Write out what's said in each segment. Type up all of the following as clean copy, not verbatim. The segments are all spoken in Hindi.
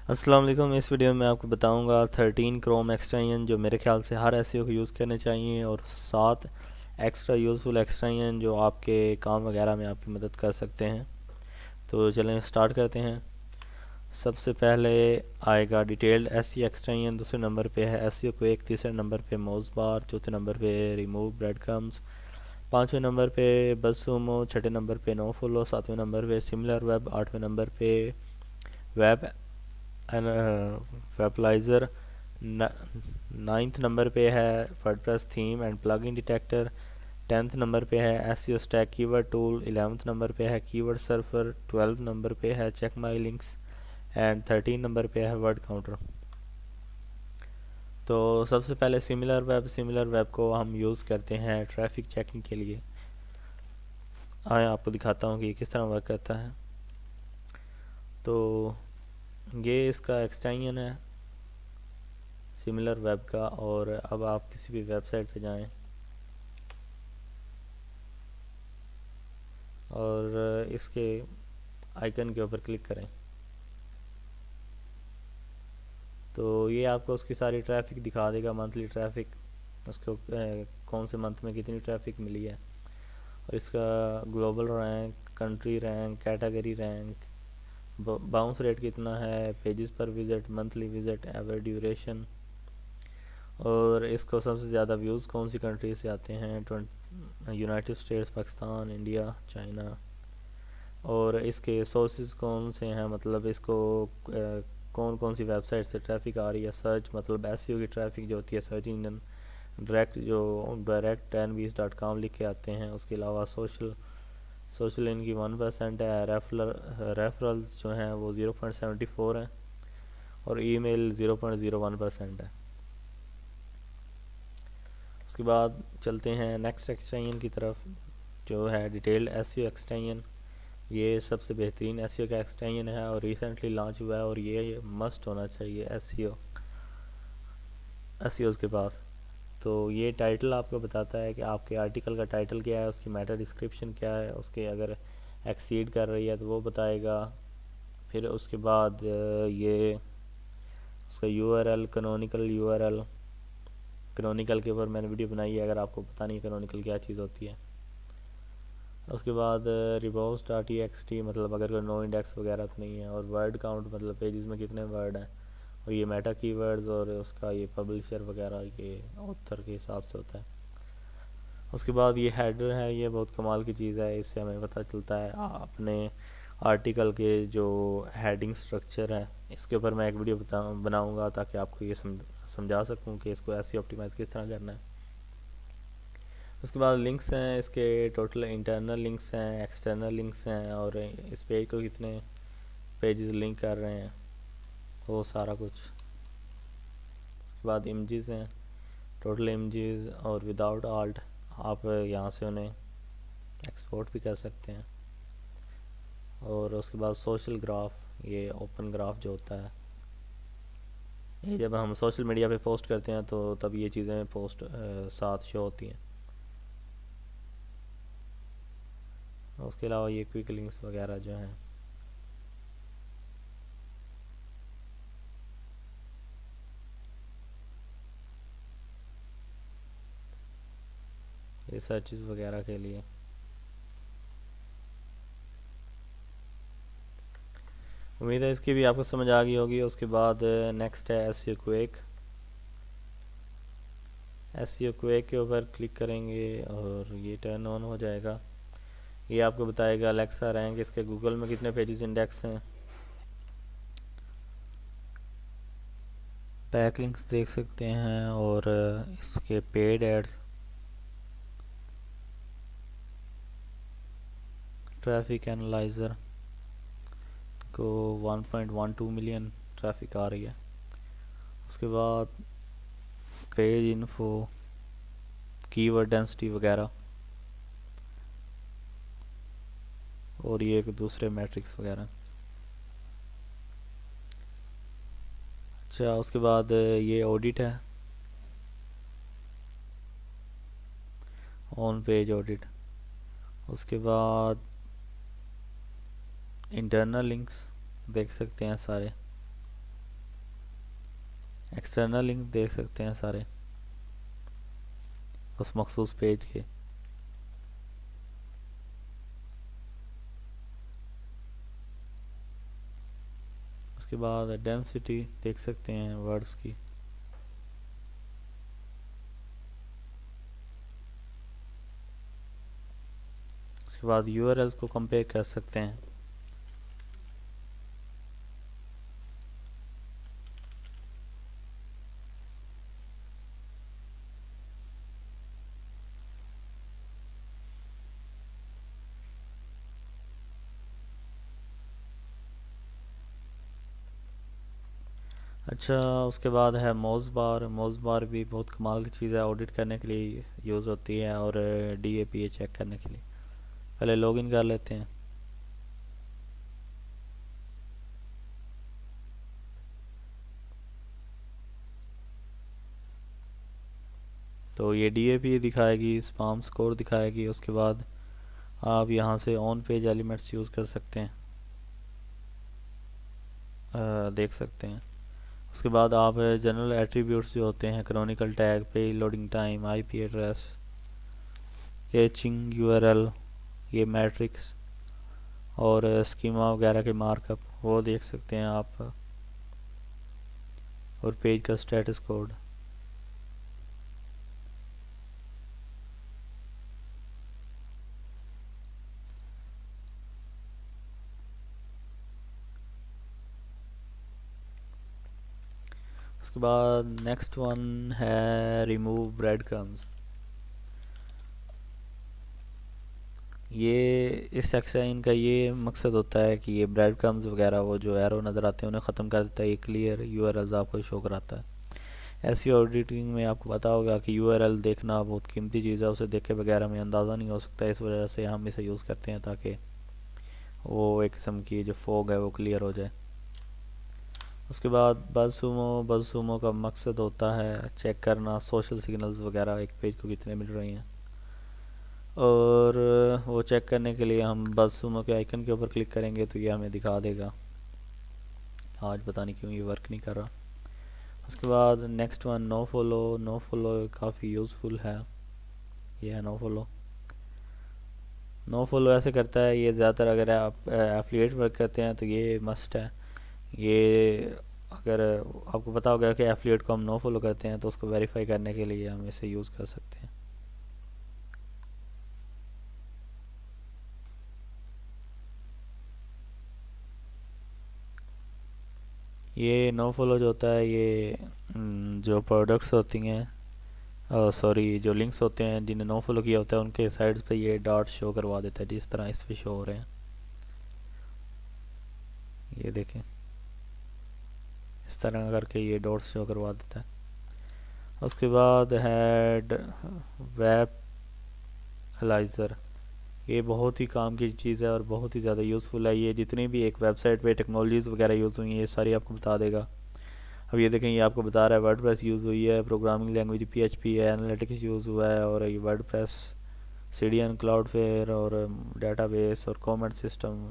अस्सलाम वालेकुम। इस वीडियो में आपको बताऊंगा 13 क्रोम एक्सटेंशन जो मेरे ख्याल से हर एसईओ को यूज़ करने चाहिए, और 7 एक्स्ट्रा यूज़फुल एक्सटेंशन जो आपके काम वगैरह में आपकी मदद कर सकते हैं। तो चलें स्टार्ट करते हैं। सबसे पहले आएगा डिटेल्ड एसईओ एक्सटेंशन, दूसरे नंबर पे है एसईओ क्विक, तीसरे नंबर पे मोज़ बार, चौथे नंबर पे रिमूव ब्रेड क्रम्स, पाँचवें नंबर पे बज़सूमो, छठे नंबर पे नो फॉलो, सातवें नंबर पे सिमिलर वेब, आठवें नंबर पे वेब वेबलाइज़र, नाइन्थ नंबर पे है WordPress theme and plugin detector, 10th number पे है SEO stack keyword tool, 11th number पे है कीवर्ड सर्फर, 12 नंबर पे है check my links and 13 number पे है वर्ड काउंटर। तो सबसे पहले सिमिलर वेब को हम यूज़ करते हैं ट्रैफिक चेकिंग के लिए। आए आपको दिखाता हूँ कि ये किस तरह वर्क करता है। तो ये इसका एक्सटेंशन है सिमिलर वेब का, और अब आप किसी भी वेबसाइट पे जाएं और इसके आइकन के ऊपर क्लिक करें, तो ये आपको उसकी सारी ट्रैफिक दिखा देगा, मंथली ट्रैफिक, उसको कौन से मंथ में कितनी ट्रैफिक मिली है, और इसका global rank, country rank, category rank, bounce rate कितना है, पेजेस पर visit, monthly visit, average duration, और इसको सबसे ज़्यादा व्यूज़ कौन सी कंट्री से आते हैं, United states, Pakistan, India, China, और इसके सोर्सेज कौन से हैं, मतलब इसको कौन कौन सी वेबसाइट से ट्रैफिक आ रही है, सर्च मतलब एसईओ की ट्रैफिक जो होती है, सर्च इंजन डायरेक्ट 1020.com लिख के आते हैं। उसके अलावा सोशल इनकी 1% है, रेफरल्स जो हैं वो 0.74 हैं, और ईमेल 0.01% है। उसके बाद चलते हैं नेक्स्ट एक्सटेंशन की तरफ, जो है डिटेल्ड एसईओ एक्सटेंशन। ये सबसे बेहतरीन एसईओ का एक्सटेंशन है और रिसेंटली लॉन्च हुआ है, और ये मस्ट होना चाहिए एसईओ के पास। तो ये टाइटल आपको बताता है कि आपके आर्टिकल का टाइटल क्या है, उसकी मेटा डिस्क्रिप्शन क्या है, उसके अगर एक्सीड कर रही है तो वो बताएगा। फिर उसके बाद ये उसका यूआरएल, कैनोनिकल के ऊपर मैंने वीडियो बनाई है, अगर आपको पता नहीं कैनोनिकल क्या चीज़ होती है। उसके बाद ribose dot E x T, मतलब अगर कोई नो इंडेक्स वगैरह तो नहीं है, और वर्ड काउंट मतलब पेजेस में कितने वर्ड हैं, और ये मेटा कीवर्ड्स, और उसका ये पब्लिशर वगैरह ये ऑथर के हिसाब से होता है। उसके बाद ये हेडर है, ये बहुत कमाल की चीज़ है, इससे हमें पता चलता है अपने आर्टिकल के जो हेडिंग स्ट्रक्चर है। इसके ऊपर मैं एक वीडियो बनाऊंगा ताकि आपको ये समझा सकूं कि इसको ऐसे ऑप्टिमाइज़ किस तरह करना है। उसके बाद लिंक्स हैं, इसके टोटल इंटरनल लिंक्स हैं, एक्सटर्नल लिंक्स हैं, और इस पेज को कितने पेजेस लिंक कर रहे हैं, वो सारा कुछ। उसके बाद इमेजेस हैं, टोटल इमेजेस, और विदाउट आल्ट आप यहाँ से उन्हें एक्सपोर्ट भी कर सकते हैं। और उसके बाद सोशल ग्राफ, ये ओपन ग्राफ जो होता है, ये जब हम सोशल मीडिया पे पोस्ट करते हैं तो तब ये चीज़ें पोस्ट साथ शो होती हैं। उसके अलावा ये क्विक लिंक्स वगैरह जो हैं, ये सर्चेस वगैरह के लिए। उम्मीद है इसकी भी आपको समझ आ गई होगी। उसके बाद नेक्स्ट है एसईओ क्विक। एसईओ क्विक के ऊपर क्लिक करेंगे और ये टर्न ऑन हो जाएगा। ये आपको बताएगा अलेक्सा रैंक इसके गूगल में कितने पेजेस इंडेक्स हैं। बैक लिंक्स देख सकते हैं, और इसके पेड एड्स, ट्रैफिक एनालाइज़र को 1.12 मिलियन ट्रैफिक आ रही है। उसके बाद पेज इन्फो, कीवर्ड डेंसिटी वगैरह, और ये एक दूसरे मैट्रिक्स वगैरह। अच्छा, उसके बाद ये ऑडिट है, ऑन पेज ऑडिट। उसके बाद इंटरनल लिंक्स देख सकते हैं सारे। एक्सटर्नल लिंक देख सकते हैं सारे उस मखसूस पेज के। उसके बाद डेंसिटी देख सकते हैं वर्ड्स की। उसके बाद यूआरएल्स को कंपेयर कर सकते हैं। अच्छा, उसके बाद है मोज़ बार। मोज़ बार भी बहुत कमाल की चीज़ है, ऑडिट करने के लिए यूज़ होती है और DAPA चेक करने के लिए। पहले लॉगिन कर लेते हैं। तो ये DAPA दिखाएगी, स्पाम स्कोर दिखाएगी। उसके बाद आप यहाँ से ऑन पेज एलिमेंट्स यूज़ कर सकते हैं, देख सकते हैं। उसके बाद आप जनरल एट्रीब्यूट्स जो होते हैं, chronicle tag, page loading time, IP address, catching URL, ये मैट्रिक्स और स्कीमा वगैरह के मार्कअप वो देख सकते हैं आप, और पेज का स्टेटस कोड। उसके बाद नेक्स्ट वन है रिमूव ब्रेड क्रम्स। ये इस सेक्शन का ये मकसद होता है कि ये ब्रेड क्रम्स वगैरह वो जो एरो नज़र आते हैं उन्हें ख़त्म कर देता है। ये क्लियर URLs आपको शो कराता है। ऐसी ऑडिटिंग में आपको पता होगा कि URL देखना बहुत कीमती चीज़ है, उसे देखे वगैरह हमें अंदाज़ा नहीं हो सकता। इस वजह से हम इसे यूज़ करते हैं ताकि वो एक किस्म की जो फोग है वो क्लियर हो जाए। उसके बाद बज़सूमो का मकसद होता है चेक करना सोशल सिग्नल्स वगैरह एक पेज को कितने मिल रही हैं, और वो चेक करने के लिए हम बज़सूमो के आइकन के ऊपर क्लिक करेंगे तो ये हमें दिखा देगा। आज पता नहीं क्यों ये वर्क नहीं कर रहा। उसके बाद next one no follow. No follow काफ़ी यूज़फुल है। ये है नो फॉलो। नो फॉलो ऐसे करता है ये ज़्यादातर अगर आप एफिलिएट वर्क करते हैं तो ये मस्ट है। ये अगर आपको पता होगा कि एफिलिएट को हम नो फॉलो करते हैं तो उसको वेरीफाई करने के लिए हम इसे यूज़ कर सकते हैं। ये नो फॉलो जो होता है ये जो प्रोडक्ट्स होती हैं, सॉरी जो लिंक्स होते हैं जिन्हें नो फॉलो किया होता है उनके साइड्स पे ये डॉट शो करवा देता है, जिस तरह इस पे शो हो रहे हैं। ये देखें, इस तरह करके ये डॉट्स शो करवा देता है। उसके बाद हेड वेब एलाइज़र। ये बहुत ही काम की चीज़ है और बहुत ही ज़्यादा यूज़फुल है। ये जितनी भी एक वेबसाइट पे टेक्नोलॉजीज़ वगैरह यूज़ हुई हैं ये सारी आपको बता देगा। अब ये देखें, ये आपको बता रहा है वर्डप्रेस यूज़ हुई है, प्रोग्रामिंग लैंग्वेज PHP है, एनालिटिक्स यूज़ हुआ है, और ये वर्डप्रेस, CDN, क्लाउडफेयर और डेटाबेस और कमेंट सिस्टम,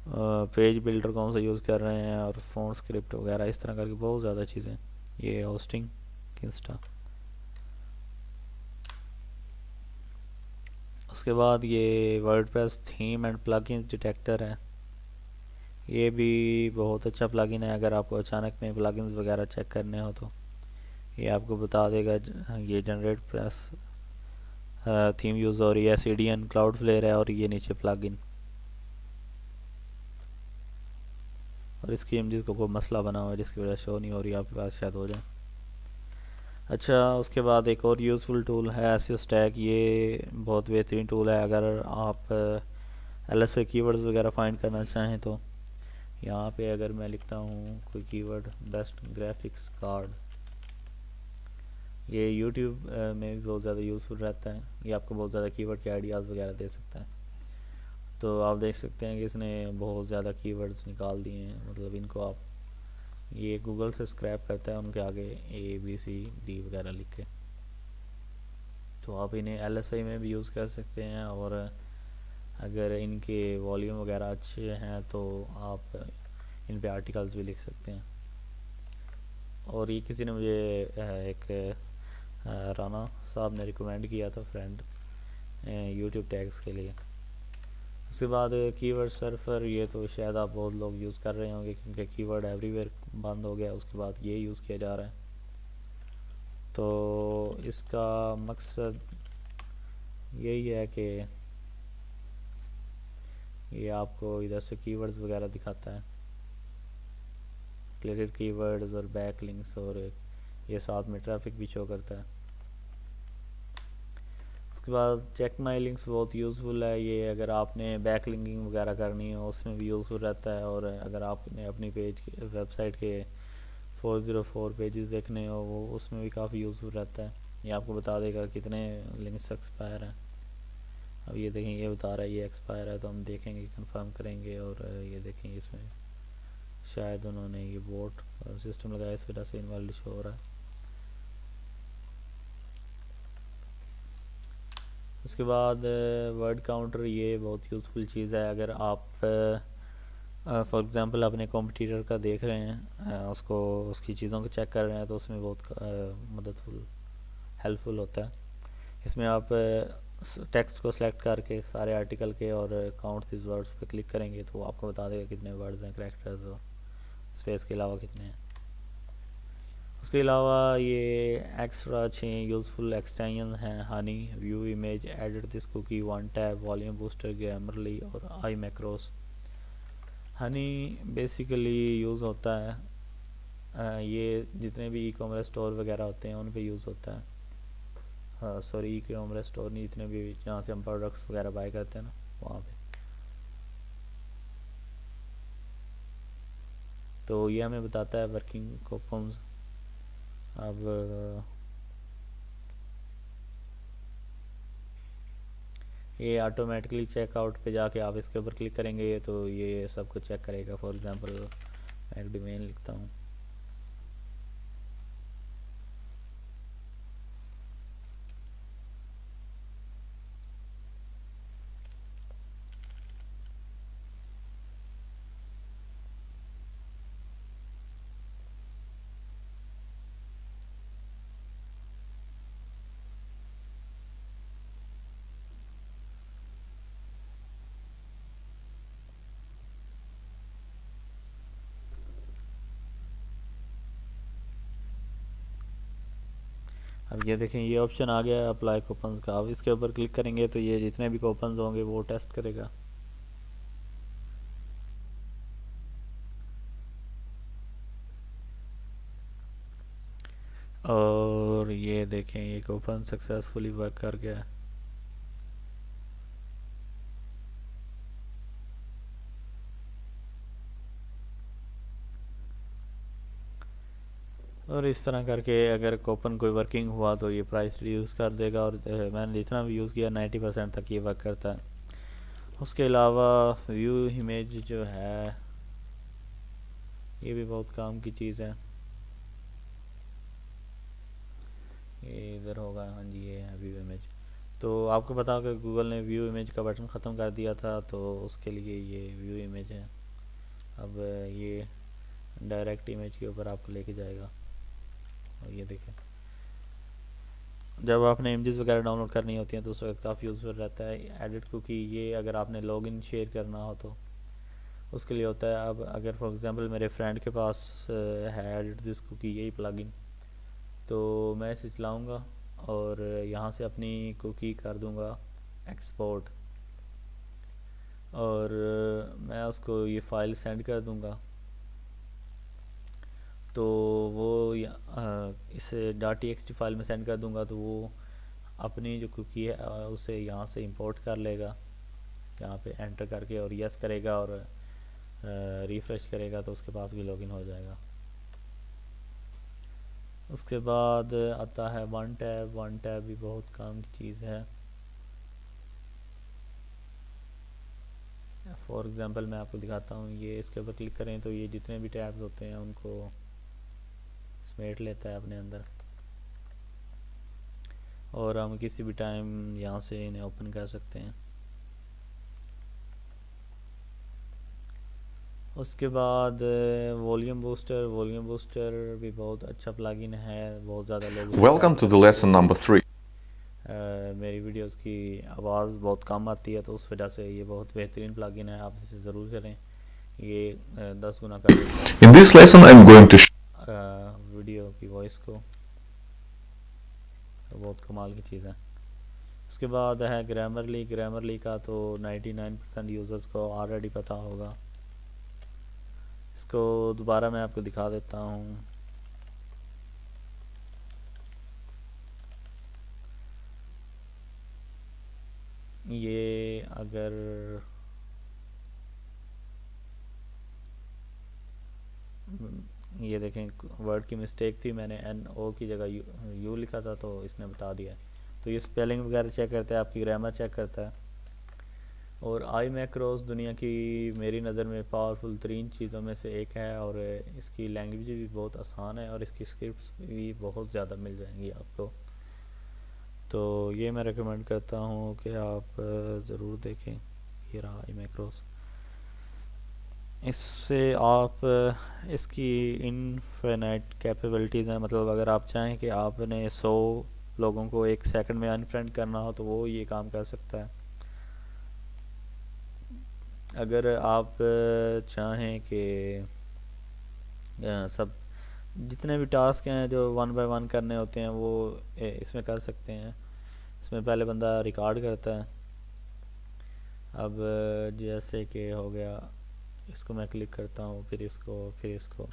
पेज बिल्डर कौन सा यूज़ कर रहे हैं, और फ़ॉन्ट स्क्रिप्ट वगैरह इस तरह करके बहुत ज़्यादा चीज़ें। ये होस्टिंग इंस्टा। उसके बाद ये WordPress theme and plugin detector है। ये भी बहुत अच्छा प्लगइन है, अगर आपको अचानक में प्लगइन्स वगैरह चेक करने हो तो ये आपको बता देगा। ये जनरेट प्रेस थीम यूज़ हो रही है, CDN क्लाउडफ्लेयर है, और ये नीचे प्लगइन। और इसकी इमेजेस को कोई मसला बना हुआ है जिसकी वजह से शो नहीं हो रही, आपके पास शायद हो जाए। अच्छा, उसके बाद एक और यूज़फुल टूल है SEO स्टैक। ये बहुत बेहतरीन टूल है अगर आप LSA कीवर्ड्स वगैरह फाइंड करना चाहें तो। यहाँ पे अगर मैं लिखता हूँ कोई कीवर्ड, बेस्ट ग्राफिक्स कार्ड, ये YouTube में भी बहुत ज़्यादा यूज़फुल रहता है। ये आपको बहुत ज़्यादा कीवर्ड के आइडियाज़ वगैरह दे सकता है। तो आप देख सकते हैं कि इसने बहुत ज़्यादा कीवर्ड्स निकाल दिए हैं, मतलब इनको आप, ये गूगल से स्क्रैप करता है उनके आगे ABCD वगैरह लिख के। तो आप इन्हें LSI में भी यूज़ कर सकते हैं, और अगर इनके वॉल्यूम वगैरह अच्छे हैं तो आप इन पे आर्टिकल्स भी लिख सकते हैं। और ये किसी ने मुझे एक राना साहब ने रिकमेंड किया था, फ्रेंड, यूट्यूब टैग्स के लिए। उसके बाद कीवर्ड सर्फर, ये तो शायद आप बहुत लोग यूज़ कर रहे होंगे क्योंकि कीवर्ड एवरीवेयर बंद हो गया, उसके बाद ये यूज़ किया जा रहा है। तो इसका मकसद यही है कि ये आपको इधर से कीवर्ड्स वगैरह दिखाता है, रिलेटेड कीवर्ड्स और बैक लिंक्स, और ये साथ में ट्रैफिक भी शो करता है। उसके बाद चेक माई लिंक्स बहुत यूज़फुल है, ये अगर आपने बैक लिंकिंग वगैरह करनी हो उसमें भी यूज़फुल रहता है, और अगर आपने अपनी पेज के वेबसाइट के 404 पेजेस देखने हो वो उसमें भी काफ़ी यूज़फुल रहता है। ये आपको बता देगा कितने लिंक्स एक्सपायर हैं। अब ये देखें, ये बता रहा है ये एक्सपायर है, तो हम देखेंगे, कंफर्म करेंगे, और ये देखें इसमें शायद उन्होंने ये बोट सिस्टम लगाया, इस वजह से इनवैलिड शो हो रहा है। उसके बाद वर्ड काउंटर, ये बहुत यूज़फुल चीज़ है। अगर आप फॉर एग्ज़ाम्पल अपने कॉम्पिटिटर का देख रहे हैं, उसको उसकी चीज़ों को चेक कर रहे हैं, तो उसमें बहुत मददफुल हेल्पफुल होता है। इसमें आप टेक्स्ट को सिलेक्ट करके सारे आर्टिकल के और काउंट दिस वर्ड्स पे क्लिक करेंगे तो वो आपको बता देगा कितने वर्ड्स हैं, कैरेक्टर्स और स्पेस के अलावा कितने हैं। उसके अलावा ये एक्स्ट्रा अच्छे यूज़फुल एक्सटेंशन हैं, Honey, View Image, Edit This Cookie, One Tab, Volume Booster, Grammarly और iMacros. Honey basically use होता है ये जितने भी ई कॉमर्स स्टोर वगैरह होते हैं उन पे यूज़ होता है। हाँ सॉरी, ई कॉमर्स स्टोर नहीं, जितने भी जहाँ से हम प्रोडक्ट्स वगैरह बाय करते हैं ना, वहाँ पे। तो ये हमें बताता है वर्किंग कूपन्स। अब ये ऑटोमेटिकली चेकआउट पे जाके आप इसके ऊपर क्लिक करेंगे तो ये सब कुछ चेक करेगा। फॉर एग्जांपल मैं एक डोमेन लिखता हूँ, अब ये देखें ये ऑप्शन आ गया अप्लाई कूपन्स का। अब इसके ऊपर क्लिक करेंगे तो ये जितने भी कूपन्स होंगे वो टेस्ट करेगा। और ये देखें ये कूपन सक्सेसफुली वर्क कर गया। और इस तरह करके अगर कूपन कोई वर्किंग हुआ तो ये प्राइस रिड्यूस कर देगा। और मैंने जितना भी यूज़ किया 90% तक ये वर्क करता है। उसके अलावा व्यू इमेज जो है ये भी बहुत काम की चीज़ है। ये इधर होगा, हाँ जी ये है व्यू इमेज। तो आपको पता होगा गूगल ने व्यू इमेज का बटन ख़त्म कर दिया था, तो उसके लिए ये व्यू इमेज है। अब ये डायरेक्ट इमेज के ऊपर आपको लेके जाएगा। और ये देखें जब आपने इमेजेस वगैरह डाउनलोड करनी होती हैं तो उस वक्त काफ़ी यूज़फुल रहता है। एडिट कुकी, ये अगर आपने लॉगिन शेयर करना हो तो उसके लिए होता है। अब अगर फॉर एग्जांपल मेरे फ्रेंड के पास है एडिट दिस कुकी यही प्लगइन, तो मैं इसे चलाऊँगा और यहाँ से अपनी कुकी कर दूँगा एक्सपोर्ट, और मैं उसको ये फ़ाइल सेंड कर दूँगा। तो वो इसे .txt फाइल में सेंड कर दूँगा तो वो अपनी जो कुकी है उसे यहाँ से इंपोर्ट कर लेगा, यहाँ पे एंटर करके और यस करेगा और रिफ़्रेश करेगा तो उसके पास भी लॉगिन हो जाएगा। उसके बाद आता है वन टैब। वन टैब भी बहुत काम की चीज़ है। फॉर एग्ज़ाम्पल मैं आपको दिखाता हूँ, ये इसके ऊपर क्लिक करें तो ये जितने भी टैब्स होते हैं उनको समेट लेता है अपने अंदर, और हम किसी भी टाइम यहाँ से इन्हें ओपन कर सकते हैं। उसके बाद वॉल्यूम बूस्टर भी बहुत अच्छा प्लगइन है, बहुत ज़्यादा लोग Welcome to the lesson number 3. मेरी वीडियोस की आवाज़ बहुत कम आती है, तो उस वजह से ये बहुत बेहतरीन प्लगइन है, आप इसे ज़रूर करें। ये 10 गुना कर देता है In this lesson I'm going to video की वॉइस को, तो बहुत कमाल की चीज़ है। उसके बाद है ग्रामरली का तो 99% यूज़र्स को ऑलरेडी पता होगा। इसको दोबारा मैं आपको दिखा देता हूँ। ये अगर ये देखें, वर्ड की मिस्टेक थी, मैंने एन ओ की जगह यू लिखा था, तो इसने बता दिया। तो ये स्पेलिंग वगैरह चेक करता है, आपकी ग्रामर चेक करता है। और आई मैक्रोस दुनिया की मेरी नज़र में पावरफुल तरीन चीज़ों में से एक है, और इसकी लैंग्वेज भी बहुत आसान है, और इसकी स्क्रिप्ट्स भी बहुत ज़्यादा मिल जाएंगी आपको। तो ये मैं रिकमेंड करता हूँ कि आप ज़रूर देखें। ये रहा आई मैक्रोस। इससे आप इसकी इनफिनाइट कैपेबिलिटीज़ हैं, मतलब अगर आप चाहें कि आपने 100 लोगों को एक सेकंड में अनफ्रेंड करना हो, तो वो ये काम कर सकता है। अगर आप चाहें कि सब जितने भी टास्क हैं जो 1 बाय 1 करने होते हैं, वो इसमें कर सकते हैं। इसमें पहले बंदा रिकॉर्ड करता है। अब जैसे कि हो गया, इसको मैं क्लिक करता हूँ, फिर इसको।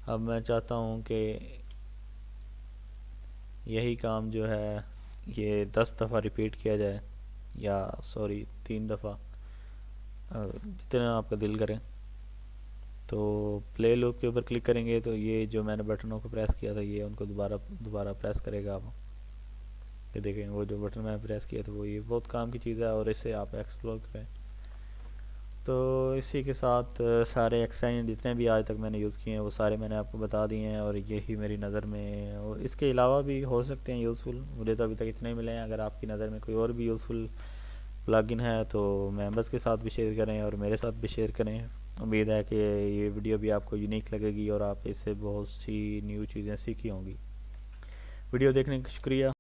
अब मैं चाहता हूँ कि यही काम जो है ये 10 दफ़ा रिपीट किया जाए, या सॉरी 3 दफ़ा, जितना आपका दिल करे। तो प्ले लूप के ऊपर क्लिक करेंगे तो ये जो मैंने बटनों को प्रेस किया था, ये उनको दोबारा प्रेस करेगा। आप ये देखें, वो जो बटन मैंने प्रेस किया था, वो ये बहुत काम की चीज़ है, और इसे आप एक्सप्लोर करें। तो इसी के साथ सारे एक्सरसाइज जितने भी आज तक मैंने यूज़ किए हैं, वो सारे मैंने आपको बता दिए हैं, और यही मेरी नज़र में, और इसके अलावा भी हो सकते हैं यूज़फुल। मुझे तो अभी तक इतने मिले हैं। अगर आपकी नज़र में कोई और भी यूज़फुल प्लगइन है तो मेंबर्स के साथ भी शेयर करें, और मेरे साथ भी शेयर करें। उम्मीद है कि ये वीडियो भी आपको यूनिक लगेगी, और आप इससे बहुत सी न्यू चीज़ें सीखी होंगी। वीडियो देखने का शुक्रिया।